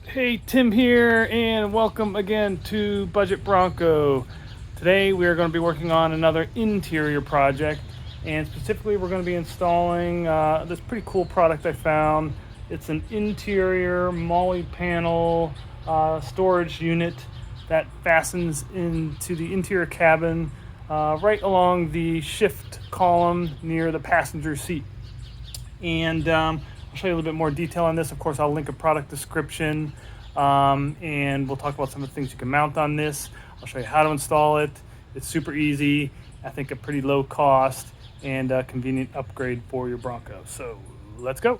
Hey, Tim here, and welcome again to Budget Bronco. Today we are going to be working on another interior project, and specifically we're going to be installing this pretty cool product I found. It's an interior MOLLE panel storage unit that fastens into the interior cabin right along the shift column near the passenger seat. And I'll show you a little bit more detail on this. Of course, I'll link a product description, and we'll talk about some of the things you can mount on this. I'll show you how to install it. It's super easy. I think a pretty low cost and a convenient upgrade for your Bronco. So let's go.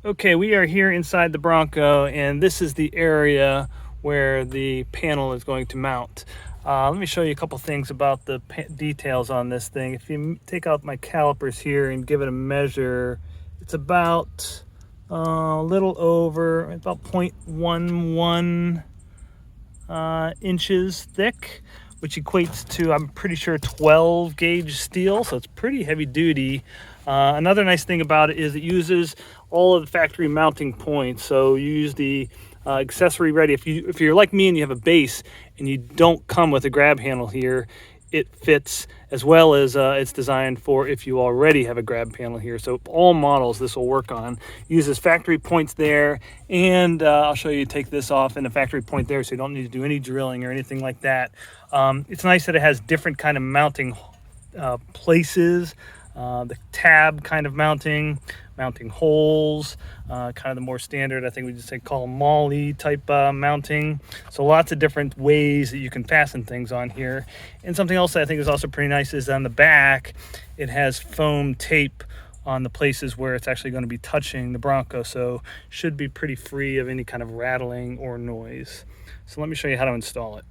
Okay, we are here inside the Bronco, and this is the area where the panel is going to mount. Let me show you a couple things about the details on this thing. If you take out my calipers here and give it a measure, it's about a little over, about 0.11 inches thick, which equates to, I'm pretty sure, 12 gauge steel, so it's pretty heavy duty. Another nice thing about it is it uses all of the factory mounting points, so you use the accessory ready. If you're like me and you have a base and you don't come with a grab handle here, it fits, as well as it's designed for if you already have a grab handle here. So all models this will work on. Uses factory points there, and I'll show you take this off and a factory point there, so you don't need to do any drilling or anything like that. It's nice that it has different kind of mounting places. The tab kind of mounting holes, kind of the more standard, I think we just call them MOLLE type mounting. So lots of different ways that you can fasten things on here. And something else that I think is also pretty nice is on the back, it has foam tape on the places where it's actually going to be touching the Bronco, so should be pretty free of any kind of rattling or noise. So let me show you how to install it.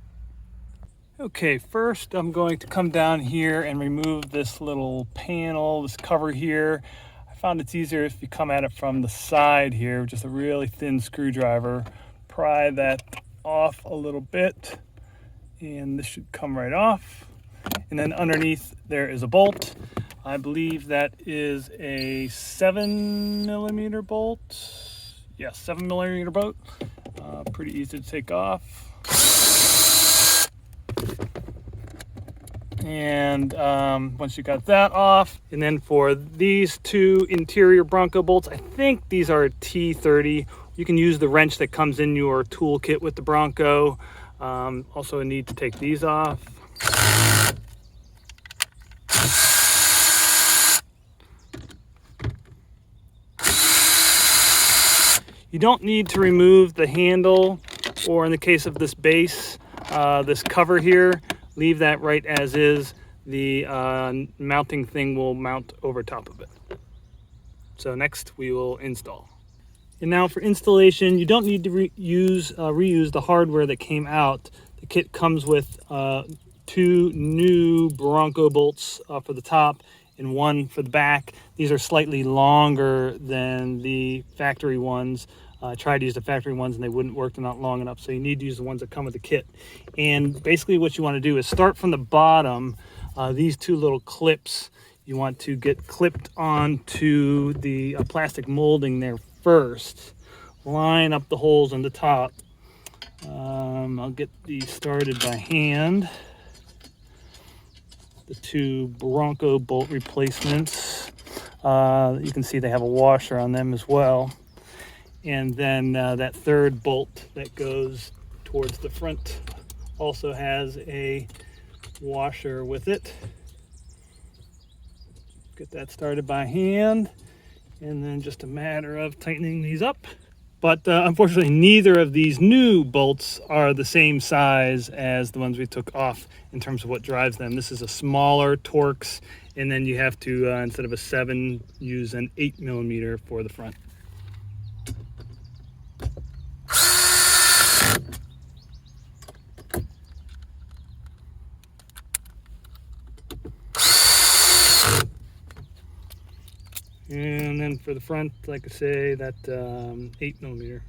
Okay, first I'm going to come down here and remove this little panel, this cover here. I found it's easier if you come at it from the side here with just a really thin screwdriver. Pry that off a little bit, and this should come right off. And then underneath there is a bolt. I believe that is a 7mm bolt. Yes, 7mm bolt. Pretty easy to take off. And once you got that off, and then for these two interior Bronco bolts, I think these are T30. You can use the wrench that comes in your toolkit with the Bronco. Also a need to take these off. You don't need to remove the handle, or in the case of this base, this cover here, leave that right as is. The mounting thing will mount over top of it. So next we will install. And now for installation, you don't need to reuse the hardware that came out. The kit comes with two new Bronco bolts for the top and one for the back. These are slightly longer than the factory ones. I tried to use the factory ones and they wouldn't work. They're not long enough, so you need to use the ones that come with the kit. And basically what you want to do is start from the bottom. These two little clips you want to get clipped onto the plastic molding there first. Line up the holes on the top. I'll get these started by hand. The two Bronco bolt replacements. You can see they have a washer on them as well. And then that third bolt that goes towards the front also has a washer with it. Get that started by hand, and then just a matter of tightening these up. But unfortunately, neither of these new bolts are the same size as the ones we took off in terms of what drives them. This is a smaller Torx, and then you have to, instead of a 7, use an 8mm for the front. And then for the front, like I say, that 8mm.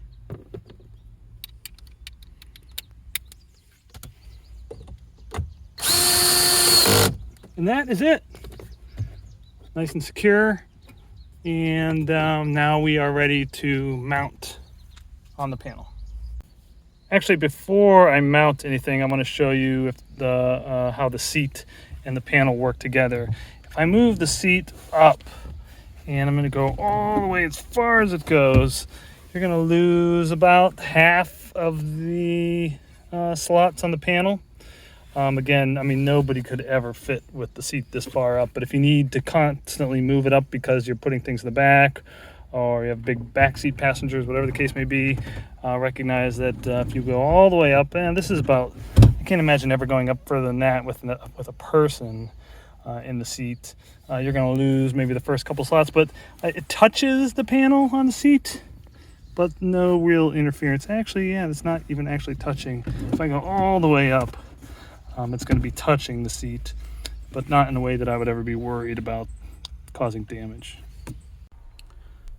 And that is it. Nice and secure. And now we are ready to mount on the panel. Actually, before I mount anything, I want to show you if how the seat and the panel work together. If I move the seat up, and I'm going to go all the way as far as it goes, you're going to lose about half of the slots on the panel. Again, I mean, nobody could ever fit with the seat this far up, but if you need to constantly move it up because you're putting things in the back, or you have big backseat passengers, whatever the case may be, recognize that if you go all the way up, and this is about, I can't imagine ever going up further than that with a person in the seat. You're going to lose maybe the first couple slots, but it touches the panel on the seat, but no real interference. Actually, yeah, it's not even actually touching. If I go all the way up, it's going to be touching the seat, but not in a way that I would ever be worried about causing damage.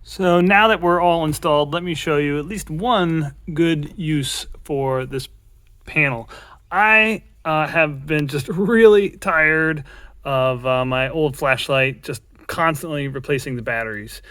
So now that we're all installed, let me show you at least one good use for this panel. I have been just really tired of my old flashlight, just constantly replacing the batteries.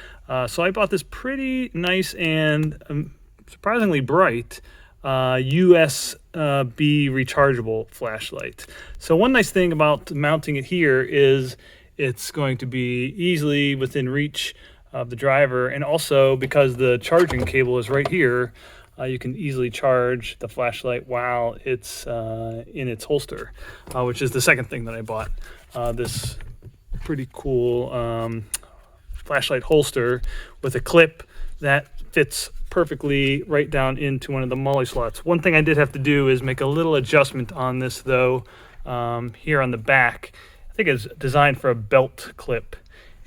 So I bought this pretty nice and surprisingly bright USB rechargeable flashlight. So one nice thing about mounting it here is it's going to be easily within reach of the driver, and also because the charging cable is right here, you can easily charge the flashlight while it's in its holster, which is the second thing that I bought. This pretty cool flashlight holster with a clip that fits perfectly right down into one of the MOLLE slots. One thing I did have to do is make a little adjustment on this though, here on the back. I think it's designed for a belt clip,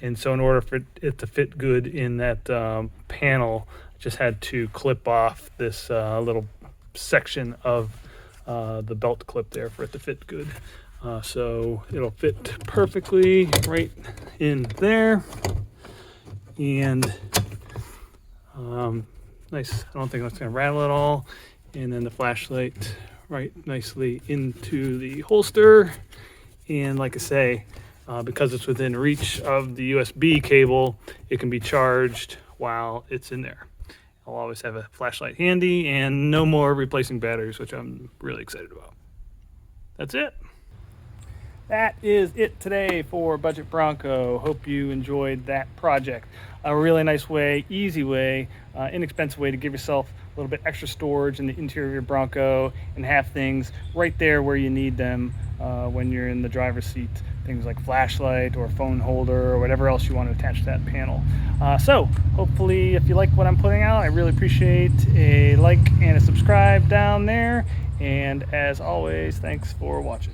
and so in order for it to fit good in that panel, I just had to clip off this little section of the belt clip there for it to fit good. So it'll fit perfectly right in there, and nice. I don't think that's going to rattle at all. And then the flashlight right nicely into the holster. And like I say, because it's within reach of the USB cable, it can be charged while it's in there. I'll always have a flashlight handy, and no more replacing batteries, which I'm really excited about. That's it. That is it today for Budget Bronco. Hope you enjoyed that project. A really nice way, easy way, inexpensive way to give yourself a little bit extra storage in the interior of your Bronco and have things right there where you need them when you're in the driver's seat. Things like flashlight or phone holder or whatever else you want to attach to that panel. So hopefully if you like what I'm putting out, I really appreciate a like and a subscribe down there. And as always, thanks for watching.